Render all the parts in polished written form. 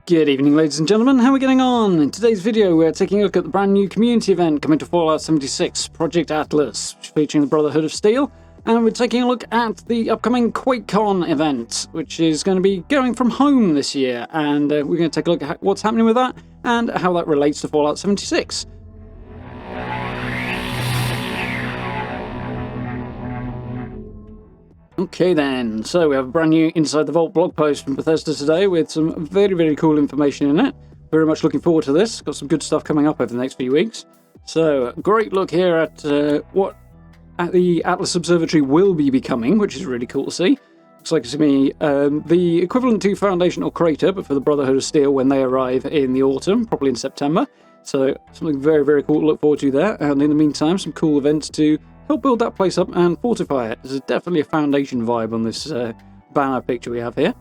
Good evening, ladies and gentlemen, how are we getting on? In today's video we're taking a look at the brand new community event coming to Fallout 76, Project Atlas, featuring the Brotherhood of Steel, and we're taking a look at the upcoming QuakeCon event, which is going to be going from home this year, and we're going to take a look at what's happening with that, and how that relates to Fallout 76. Okay then, so we have a brand new Inside the Vault blog post from Bethesda today with some very cool information in it. Very much looking forward to this. Got some good stuff coming up over the next few weeks. So, great look here at what the Atlas Observatory will be becoming, which is really cool to see. Looks like to me the equivalent to Foundation or Crater, but for the Brotherhood of Steel when they arrive in the autumn, probably in September. So, something very cool to look forward to there. And in the meantime, some cool events to help build that place up and fortify it. There's definitely a Foundation vibe on this banner picture we have here.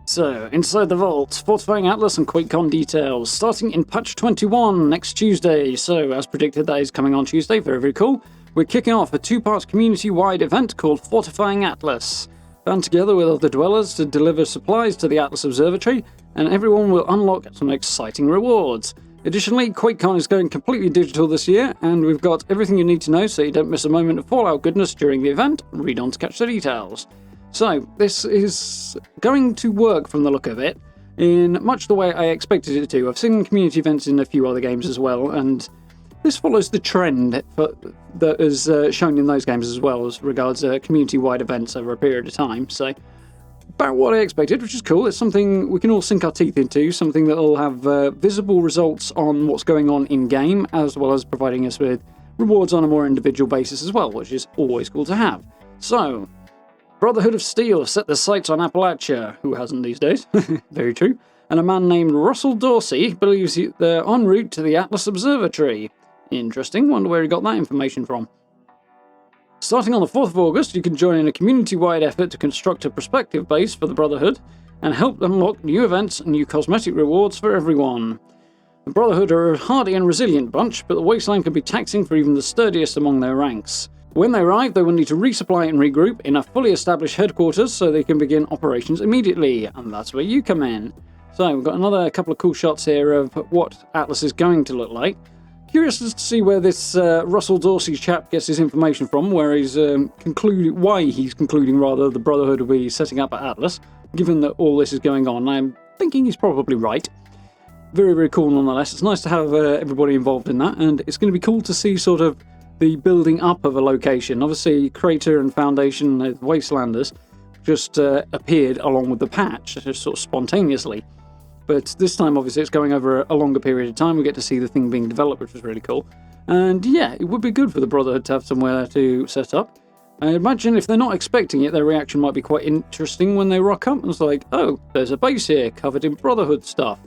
So, Inside the Vault, Fortifying Atlas and QuakeCon details, starting in patch 21 next Tuesday. So, as predicted, that is coming on Tuesday, very cool. We're kicking off a two-part community-wide event called Fortifying Atlas. Band together with other dwellers to deliver supplies to the Atlas Observatory, and everyone will unlock some exciting rewards. Additionally, QuakeCon is going completely digital this year, and we've got everything you need to know so you don't miss a moment of Fallout goodness during the event. Read on to catch the details. So, this is going to work from the look of it in much the way I expected it to. I've seen community events in a few other games as well, and this follows the trend that is shown in those games as well as regards community-wide events over a period of time. So, about what I expected, which is cool. It's something we can all sink our teeth into, something that will have visible results on what's going on in-game, as well as providing us with rewards on a more individual basis as well, which is always cool to have. So, Brotherhood of Steel set their sights on Appalachia, who hasn't these days, very true, and a man named Russell Dorsey believes they're en route to the Atlas Observatory. Interesting, wonder where he got that information from. Starting on the 4th of August, you can join in a community-wide effort to construct a prospective base for the Brotherhood and help unlock new events and new cosmetic rewards for everyone. The Brotherhood are a hardy and resilient bunch, but the wasteland can be taxing for even the sturdiest among their ranks. When they arrive, they will need to resupply and regroup in a fully established headquarters so they can begin operations immediately, and that's where you come in. So, we've got another couple of cool shots here of what Atlas is going to look like. Curious as to see where this Russell Dorsey chap gets his information from, where he's why he's concluding rather the Brotherhood will be setting up at Atlas, given that all this is going on. I'm thinking he's probably right. Very cool nonetheless. It's nice to have everybody involved in that, and it's going to be cool to see sort of the building up of a location. Obviously, Crater and Foundation, Wastelanders, just appeared along with the patch, just sort of spontaneously. But this time, obviously, it's going over a longer period of time. We get to see the thing being developed, which was really cool. And yeah, it would be good for the Brotherhood to have somewhere to set up. I imagine if they're not expecting it, their reaction might be quite interesting when they rock up. It's like, oh, there's a base here covered in Brotherhood stuff.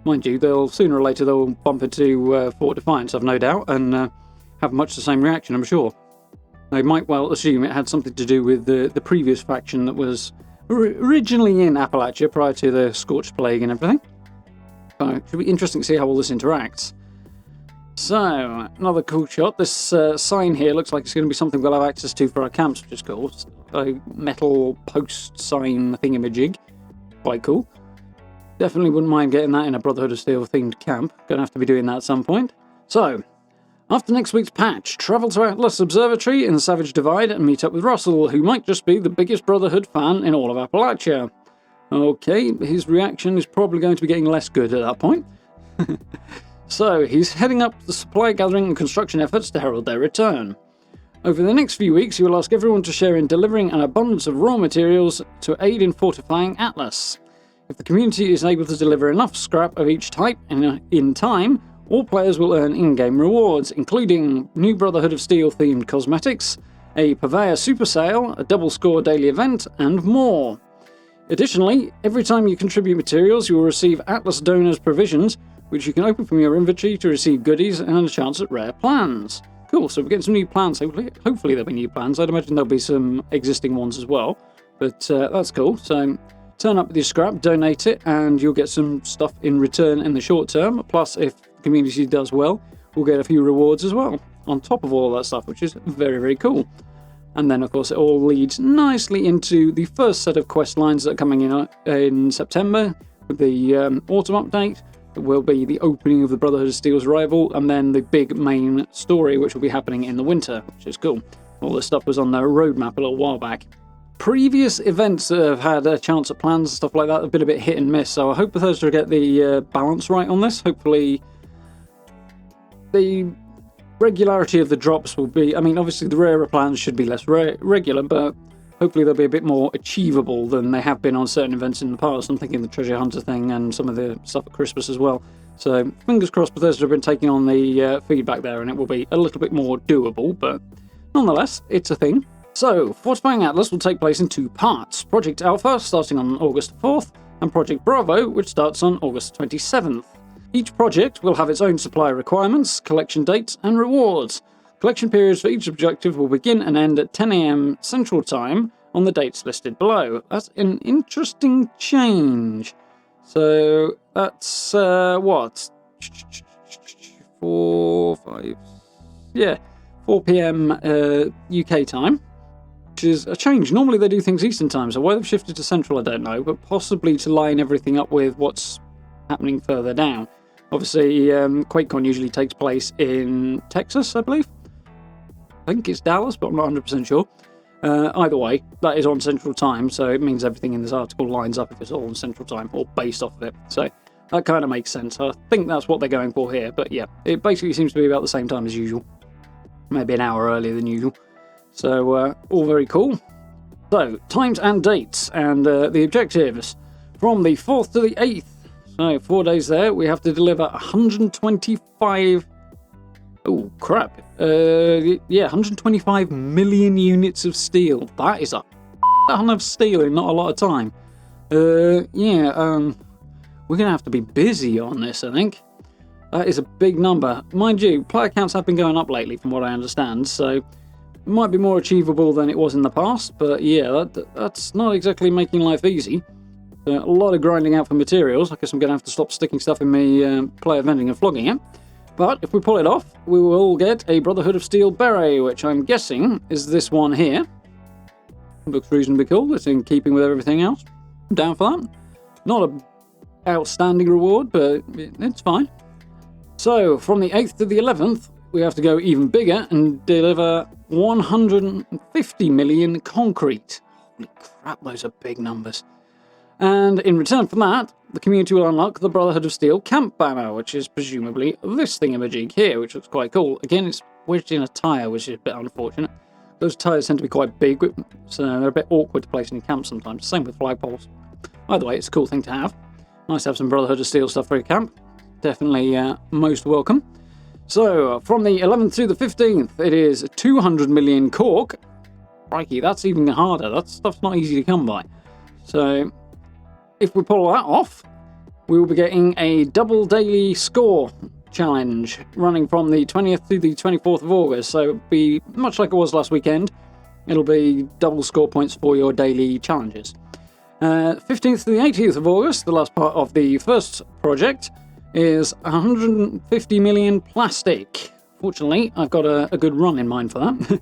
Mind you, sooner or later they'll bump into Fort Defiance, I've no doubt, and have much the same reaction, I'm sure. They might well assume it had something to do with the previous faction that was originally in Appalachia prior to the Scorched Plague and everything. So it should be interesting to see how all this interacts. So, another cool shot. This sign here looks like it's going to be something we'll have access to for our camps, which is cool. It's a metal post sign thingamajig. Quite cool. Definitely wouldn't mind getting that in a Brotherhood of Steel themed camp. Gonna have to be doing that at some point. So, after next week's patch, travel to Atlas Observatory in the Savage Divide and meet up with Russell, who might just be the biggest Brotherhood fan in all of Appalachia. Okay, his reaction is probably going to be getting less good at that point. So, he's heading up the supply gathering and construction efforts to herald their return. Over the next few weeks, he will ask everyone to share in delivering an abundance of raw materials to aid in fortifying Atlas. If the community is able to deliver enough scrap of each type in time, all players will earn in-game rewards, including new Brotherhood of Steel themed cosmetics, a Purveyor super sale, a double score daily event, and more. Additionally, every time you contribute materials, you will receive Atlas Donors provisions, which you can open from your inventory to receive goodies and a chance at rare plans. Cool, so we're getting some new plans, hopefully there'll be new plans. I'd imagine there'll be some existing ones as well, but that's cool. So turn up with your scrap, donate it, and you'll get some stuff in return in the short term. Plus, if the community does well, we'll get a few rewards as well, on top of all that stuff, which is very cool. And then, of course, it all leads nicely into the first set of quest lines that are coming in September, with the autumn update. It will be the opening of the Brotherhood of Steel's arrival, and then the big main story, which will be happening in the winter, which is cool. All this stuff was on their roadmap a little while back. Previous events that have had a chance at plans and stuff like that have been a bit hit and miss, so I hope Bethesda will get the balance right on this. Hopefully the regularity of the drops will be... I mean, obviously the rarer plans should be less regular, but hopefully they'll be a bit more achievable than they have been on certain events in the past. I'm thinking the Treasure Hunter thing and some of the stuff at Christmas as well. So fingers crossed Bethesda have been taking on the feedback there, and it will be a little bit more doable, but nonetheless, it's a thing. So, Fortifying Atlas will take place in 2 parts. Project Alpha, starting on August 4th, and Project Bravo, which starts on August 27th. Each project will have its own supply requirements, collection dates, and rewards. Collection periods for each objective will begin and end at 10 AM Central Time on the dates listed below. That's an interesting change. So, that's, what? 4 PM UK time, which is a change. Normally they do things Eastern time, so why they've shifted to Central I don't know, but possibly to line everything up with what's happening further down. Obviously, QuakeCon usually takes place in Texas, I believe. I think it's Dallas, but I'm not 100% sure. Either way, that is on Central Time, so it means everything in this article lines up if it's all on Central Time, or based off of it. So that kind of makes sense. I think that's what they're going for here, but yeah, it basically seems to be about the same time as usual. Maybe an hour earlier than usual. So, all very cool. So, times and dates, and the objectives. From the 4th to the 8th, so 4 days there, we have to deliver 125... Oh, crap. 125 million units of steel. That is a ton of steel in not a lot of time. We're going to have to be busy on this, I think. That is a big number. Mind you, player counts have been going up lately, from what I understand, so it might be more achievable than it was in the past, but yeah, that's not exactly making life easy. A lot of grinding out for materials. I guess I'm going to have to stop sticking stuff in my player vending and flogging it. But if we pull it off, we will get a Brotherhood of Steel beret, which I'm guessing is this one here. Looks reasonably cool. It's in keeping with everything else. I'm down for that. Not an outstanding reward, but it's fine. So, from the 8th to the 11th, we have to go even bigger and deliver 150 million concrete. Holy crap, those are big numbers. And in return for that, the community will unlock the Brotherhood of Steel camp banner, which is presumably this thingamajig here, which looks quite cool. Again, it's wedged in a tyre, which is a bit unfortunate. Those tyres tend to be quite big, so they're a bit awkward to place in camp sometimes. Same with flagpoles. Either way, it's a cool thing to have. Nice to have some Brotherhood of Steel stuff for your camp. Definitely most welcome. So, from the 11th to the 15th, it is 200 million cork. Crikey, that's even harder. That stuff's not easy to come by. So, if we pull that off, we will be getting a double daily score challenge running from the 20th to the 24th of August. So, it'll be much like it was last weekend. It'll be double score points for your daily challenges. 15th to the 18th of August, the last part of the first project, is 150 million plastic. Fortunately, I've got a good run in mind for that.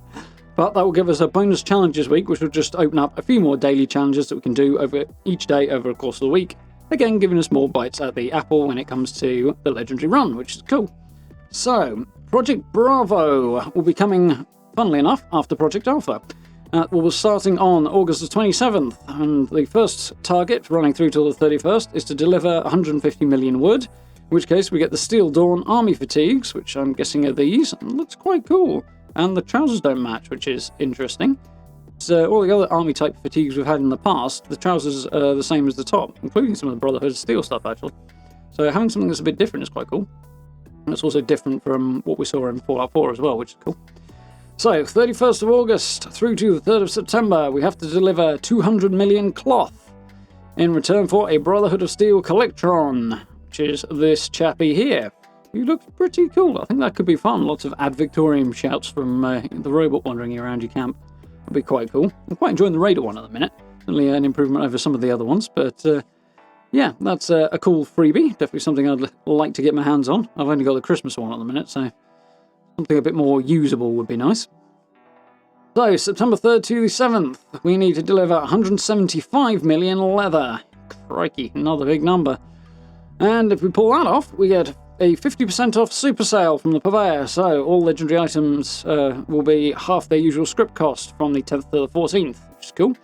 But that will give us a bonus challenges week, which will just open up a few more daily challenges that we can do over each day over the course of the week. Again, giving us more bites at the apple when it comes to the legendary run, which is cool. So, Project Bravo will be coming, funnily enough, after Project Alpha. We'll be starting on August the 27th, and the first target, running through till the 31st, is to deliver 150 million wood, in which case we get the Steel Dawn army fatigues, which I'm guessing are these, and looks quite cool. And the trousers don't match, which is interesting. So all the other army type fatigues we've had in the past, the trousers are the same as the top, including some of the Brotherhood of Steel stuff, actually. So having something that's a bit different is quite cool. And it's also different from what we saw in Fallout 4 as well, which is cool. So, 31st of August through to the 3rd of September, we have to deliver 200 million cloth in return for a Brotherhood of Steel Collectron, which is this chappy here. He looks pretty cool. I think that could be fun. Lots of Ad Victorium shouts from the robot wandering around your camp. That'd be quite cool. I'm quite enjoying the Raider one at the minute. Certainly an improvement over some of the other ones, but yeah, that's a cool freebie. Definitely something I'd like to get my hands on. I've only got the Christmas one at the minute, so something a bit more usable would be nice. So, September 3rd to the 7th, we need to deliver 175 million leather. Crikey, another big number. And if we pull that off, we get a 50% off super sale from the purveyor, so all legendary items will be half their usual script cost from the 10th to the 14th, which is cool.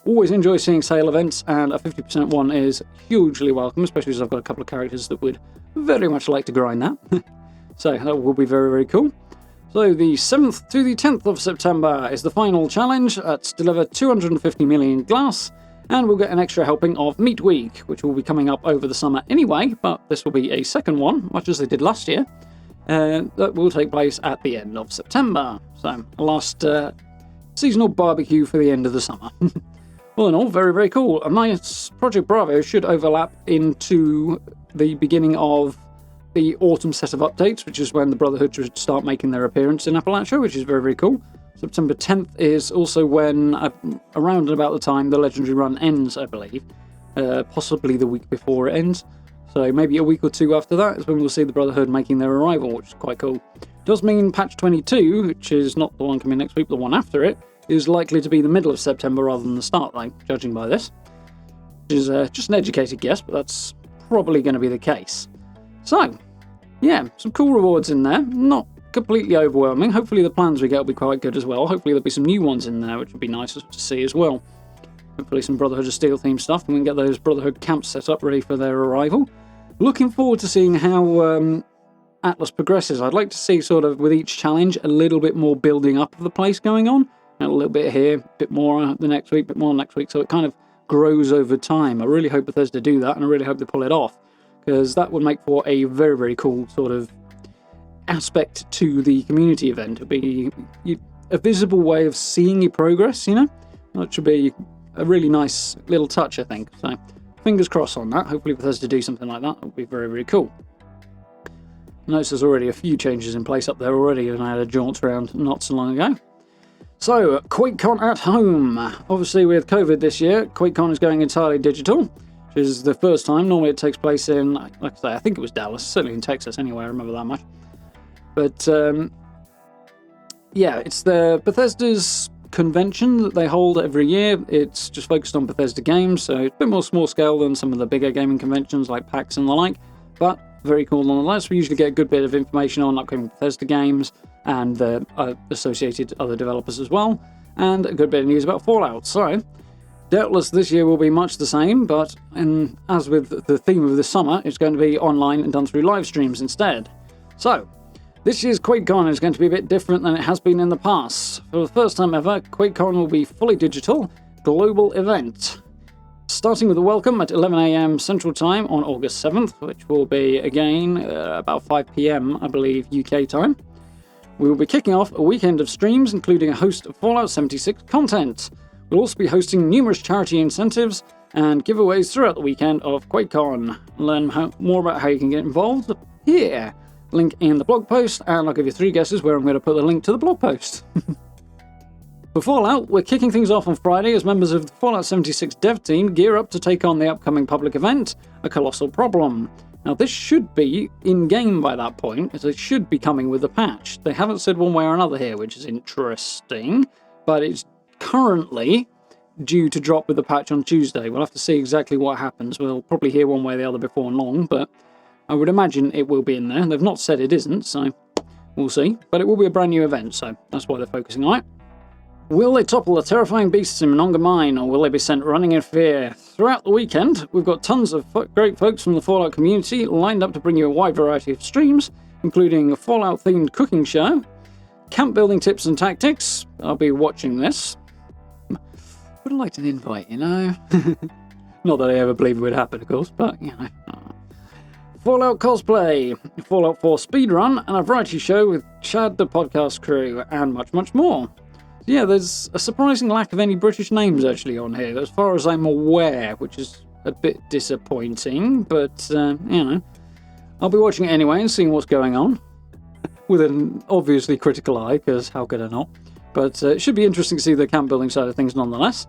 Always enjoy seeing sale events, and a 50% one is hugely welcome, especially as I've got a couple of characters that would very much like to grind that. So that will be very, very cool. So the 7th to the 10th of September is the final challenge. That's deliver 250 million glass, and we'll get an extra helping of Meat Week, which will be coming up over the summer anyway, but this will be a second one, much as they did last year. That will take place at the end of September. So, last seasonal barbecue for the end of the summer. All in all, very, very cool. A nice Project Bravo should overlap into the beginning of the autumn set of updates, which is when the Brotherhood should start making their appearance in Appalachia, which is very, very cool. September 10th is also when, around and about the time, the Legendary Run ends, I believe. Possibly the week before it ends. So maybe a week or two after that is when we'll see the Brotherhood making their arrival, which is quite cool. Does mean patch 22, which is not the one coming next week, but the one after it, is likely to be the middle of September rather than the start, though, judging by this. Which is just an educated guess, but that's probably going to be the case. So, yeah, some cool rewards in there. Not completely overwhelming. Hopefully the plans we get will be quite good as well. Hopefully there'll be some new ones in there, which would be nice to see as well. Hopefully some Brotherhood of Steel themed stuff, and we can get those Brotherhood camps set up ready for their arrival. Looking forward to seeing how Atlas progresses. I'd like to see sort of with each challenge a little bit more building up of the place going on. A little bit here, a bit more the next week, a bit more next week, so it kind of grows over time. I really hope Bethesda do that, and I really hope they pull it off, because that would make for a very, very cool sort of aspect to the community event. It would be a visible way of seeing your progress, you know? That should be a really nice little touch, I think. So, fingers crossed on that. Hopefully Bethesda do something like that. It would be very, very cool. Notice there's already a few changes in place up there already, and I had a jaunt around not so long ago. So, QuakeCon at home. Obviously, with COVID this year, QuakeCon is going entirely digital, which is the first time. Normally it takes place in, like I say, I think it was Dallas, certainly in Texas anyway, I remember that much. But, yeah, it's the Bethesda's convention that they hold every year. It's just focused on Bethesda games, so it's a bit more small scale than some of the bigger gaming conventions like PAX and the like, but very cool nonetheless. We usually get a good bit of information on upcoming Bethesda games and the associated other developers as well, and a good bit of news about Fallout. So, doubtless this year will be much the same, but as with the theme of the summer, it's going to be online and done through live streams instead. So, this year's QuakeCon is going to be a bit different than it has been in the past. For the first time ever, QuakeCon will be fully digital, global event. Starting with a welcome at 11 AM Central Time on August 7th, which will be, again, about 5 PM, I believe, UK time. We will be kicking off a weekend of streams, including a host of Fallout 76 content. We'll also be hosting numerous charity incentives and giveaways throughout the weekend of QuakeCon. Learn more about how you can get involved here. Link in the blog post, and I'll give you 3 guesses where I'm going to put the link to the blog post. For Fallout, we're kicking things off on Friday as members of the Fallout 76 dev team gear up to take on the upcoming public event, A Colossal Problem. Now, this should be in-game by that point, as it should be coming with a patch. They haven't said one way or another here, which is interesting, but it's currently due to drop with the patch on Tuesday. We'll have to see exactly what happens. We'll probably hear one way or the other before long, but I would imagine it will be in there. They've not said it isn't, so we'll see. But it will be a brand new event, so that's why they're focusing on it. Will they topple the terrifying beasts in Monongah Mine, or will they be sent running in fear? Throughout the weekend, we've got tons of great folks from the Fallout community lined up to bring you a wide variety of streams, including a Fallout-themed cooking show, camp building tips and tactics. I'll be watching this. Would have liked an invite, you know? Not that I ever believe it would happen, of course, but, you know. Fallout cosplay, Fallout 4 speedrun, and a variety show with Chad the podcast crew, and much, much more. Yeah, there's a surprising lack of any British names actually on here, as far as I'm aware, which is a bit disappointing, but, you know, I'll be watching it anyway and seeing what's going on, with an obviously critical eye, because how could I not? But it should be interesting to see the camp building side of things nonetheless.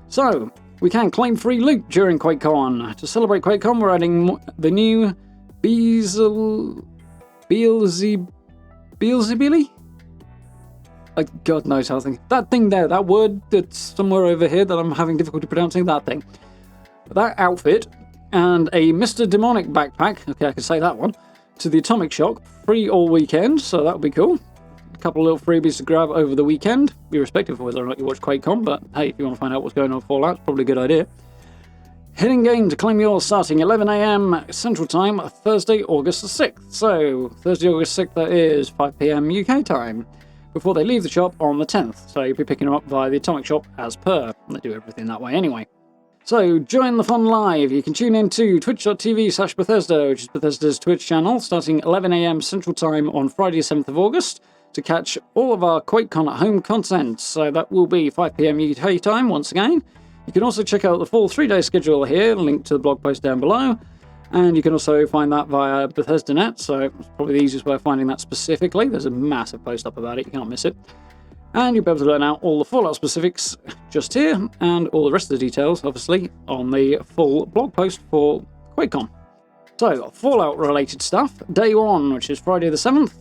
So, we can claim free loot during QuakeCon. To celebrate QuakeCon, we're adding the new Beelzebuli? Like, God knows how to think. That thing there, that word that's somewhere over here that I'm having difficulty pronouncing, that thing. that outfit and a Mr. Demonic backpack, okay, I can say that one, to the Atomic Shock, free all weekend, so that would be cool. A couple of little freebies to grab over the weekend, irrespective of whether or not you watch QuakeCon, but hey, if you want to find out what's going on with Fallout, it's probably a good idea. Heading game to claim yours starting 11 AM Central Time, Thursday, August the 6th. So, Thursday, August 6th, that is 5 PM UK time, before they leave the shop on the 10th. So, you'll be picking them up via the Atomic Shop as per. They do everything that way anyway. So, join the fun live. You can tune in to twitch.tv/Bethesda, which is Bethesda's Twitch channel, starting 11 AM Central Time on Friday, 7th of August, to catch all of our QuakeCon at home content. So, that will be 5 PM UK time once again. You can also check out the full 3-day schedule here, linked to the blog post down below. And you can also find that via Bethesda.net, so it's probably the easiest way of finding that specifically. There's a massive post up about it, you can't miss it. And you'll be able to learn out all the Fallout specifics just here, and all the rest of the details, obviously, on the full blog post for QuakeCon. So, Fallout-related stuff. Day 1, which is Friday the 7th.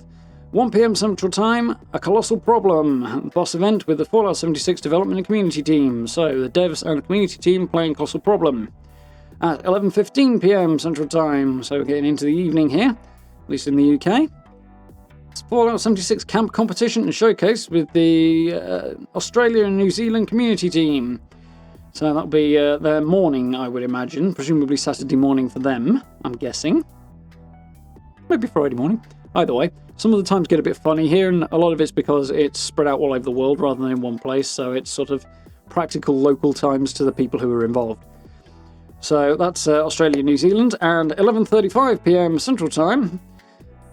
1 PM Central Time, A Colossal Problem, boss event with the Fallout 76 development and community team. So, the devs and community team playing Colossal Problem. At 11:15 PM Central Time, so we're getting into the evening here, at least in the UK. It's Fallout 76 camp competition and showcase with the Australia and New Zealand community team. So that'll be their morning, I would imagine, presumably Saturday morning for them, I'm guessing. Maybe Friday morning. Either way, some of the times get a bit funny here, and a lot of it's because it's spread out all over the world rather than in one place, so it's sort of practical local times to the people who are involved. So that's Australia, New Zealand, and 11:35 PM Central Time,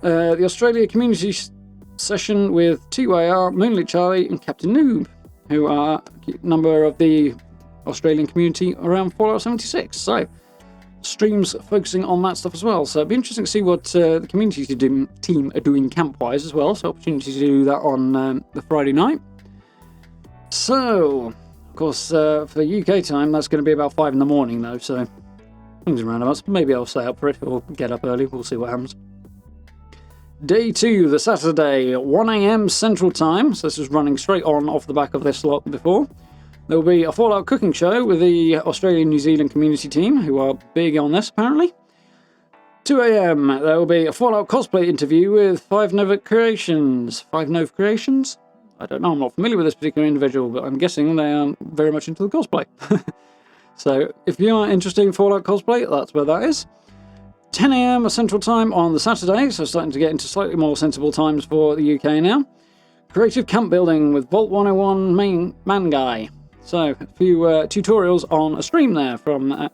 the Australia Community Session with 2AR, Moonlit Charlie, and Captain Noob, who are a number of the Australian community around Fallout 76. So, streams focusing on that stuff as well. So, it'd be interesting to see what the community team are doing camp-wise as well. So, opportunity to do that on the Friday night. So, of course, for UK time, that's going to be about 5 in the morning, though, so things are roundabouts. Maybe I'll stay up for it, or get up early, we'll see what happens. Day 2, the Saturday, 1 AM Central Time, so this is running straight on off the back of this lot before. There will be a Fallout cooking show with the Australian New Zealand community team, who are big on this, apparently. 2 AM, there will be a Fallout cosplay interview with 5 Nova Creations. 5 Nova Creations? I don't know, I'm not familiar with this particular individual, but I'm guessing they are very much into the cosplay. So, if you are interested in Fallout cosplay, that's where that is. 10 AM Central Time on the Saturday, so starting to get into slightly more sensible times for the UK now. Creative camp building with Vault 101 main man guy. So, a few tutorials on a stream there from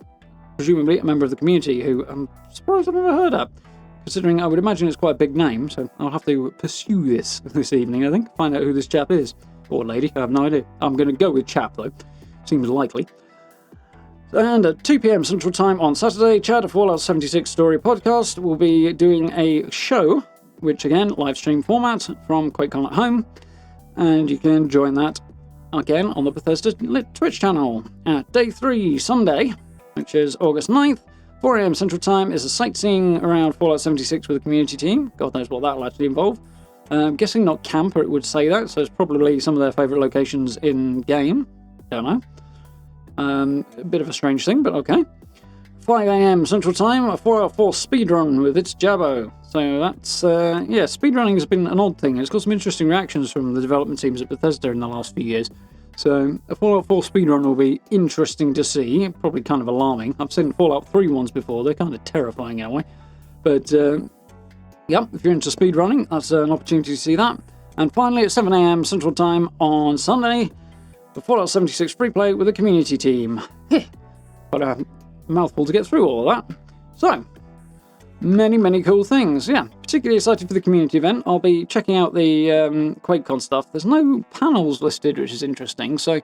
presumably a member of the community who I'm surprised I've never heard of. Considering I would imagine it's quite a big name, so I'll have to pursue this evening, I think. Find out who this chap is. Or lady, I have no idea. I'm going to go with chap, though. Seems likely. And at 2 PM Central Time on Saturday, Chad of Fallout 76 Story Podcast will be doing a show, which again, live stream format from QuakeCon at Home. And you can join that again on the Bethesda Twitch channel. At Day 3, Sunday, which is August 9th, 4 AM Central Time is a sightseeing around Fallout 76 with the community team. God knows what that'll actually involve. I'm guessing not camp, or it would say that, so it's probably some of their favourite locations in-game. Don't know. A bit of a strange thing, but okay. 5 AM Central Time, a Fallout 4 speedrun with its Jabbo. So that's, yeah, speedrunning has been an odd thing. It's got some interesting reactions from the development teams at Bethesda in the last few years. So a Fallout 4 speedrun will be interesting to see, probably kind of alarming. I've seen Fallout 3 ones before, they're kind of terrifying anyway. But, yeah, if you're into speedrunning, that's an opportunity to see that. And finally, at 7 AM Central Time on Sunday, the Fallout 76 free play with the community team. Got a mouthful to get through all of that. So, many cool things. Yeah, particularly excited for the community event. I'll be checking out the QuakeCon stuff. There's no panels listed, which is interesting. So,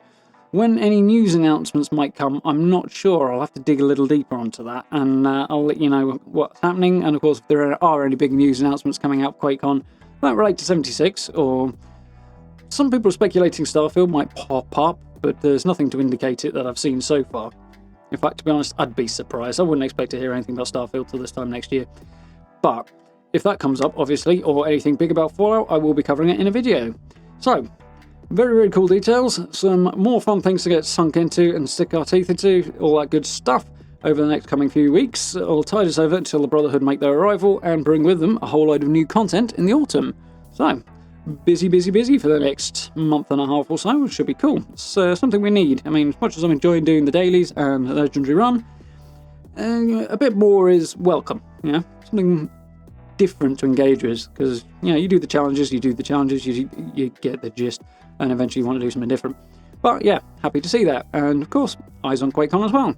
when any news announcements might come, I'm not sure. I'll have to dig a little deeper onto that, and I'll let you know what's happening. And of course, if there are any big news announcements coming out QuakeCon that relate to 76, or some people are speculating Starfield might pop up, but there's nothing to indicate it that I've seen so far. In fact, to be honest, I'd be surprised. I wouldn't expect to hear anything about Starfield till this time next year. But if that comes up, obviously, or anything big about Fallout, I will be covering it in a video. So, very cool details. Some more fun things to get sunk into and stick our teeth into, all that good stuff. over the next coming few weeks. It'll tide us over until the Brotherhood make their arrival and bring with them a whole load of new content in the autumn. So, busy for the next month and a half or so, which should be cool. It's something we need. I mean, as much as I'm enjoying doing the dailies and the Legendary Run, a bit more is welcome, something different to engage with, because, you do the challenges, you get the gist, and eventually you want to do something different. But yeah, happy to see that, and of course, eyes on QuakeCon as well.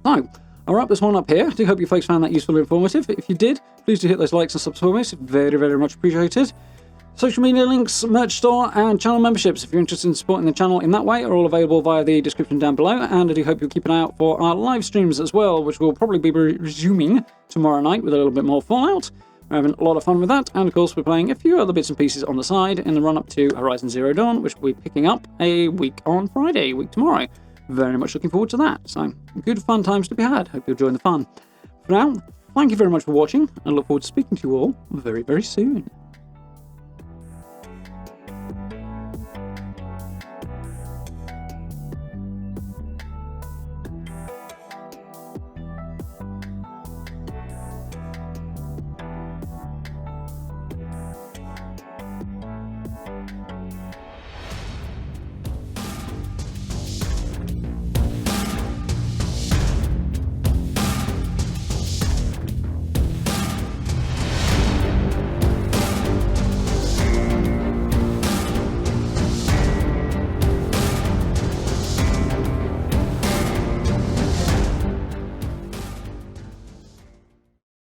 So, I'll wrap this one up here. I do hope you folks found that useful and informative. If you did, please do hit those likes and subs for me. It's very much appreciated. Social media links, merch store, and channel memberships, if you're interested in supporting the channel in that way, are all available via the description down below, and I do hope you'll keep an eye out for our live streams as well, which will probably be resuming tomorrow night with a little bit more Fallout. We're having a lot of fun with that, and of course we're playing a few other bits and pieces on the side in the run-up to Horizon Zero Dawn, which we'll be picking up a week on Friday, a week tomorrow. Very much looking forward to that, so good fun times to be had. Hope you'll join the fun. For now, thank you very much for watching, and I look forward to speaking to you all very soon.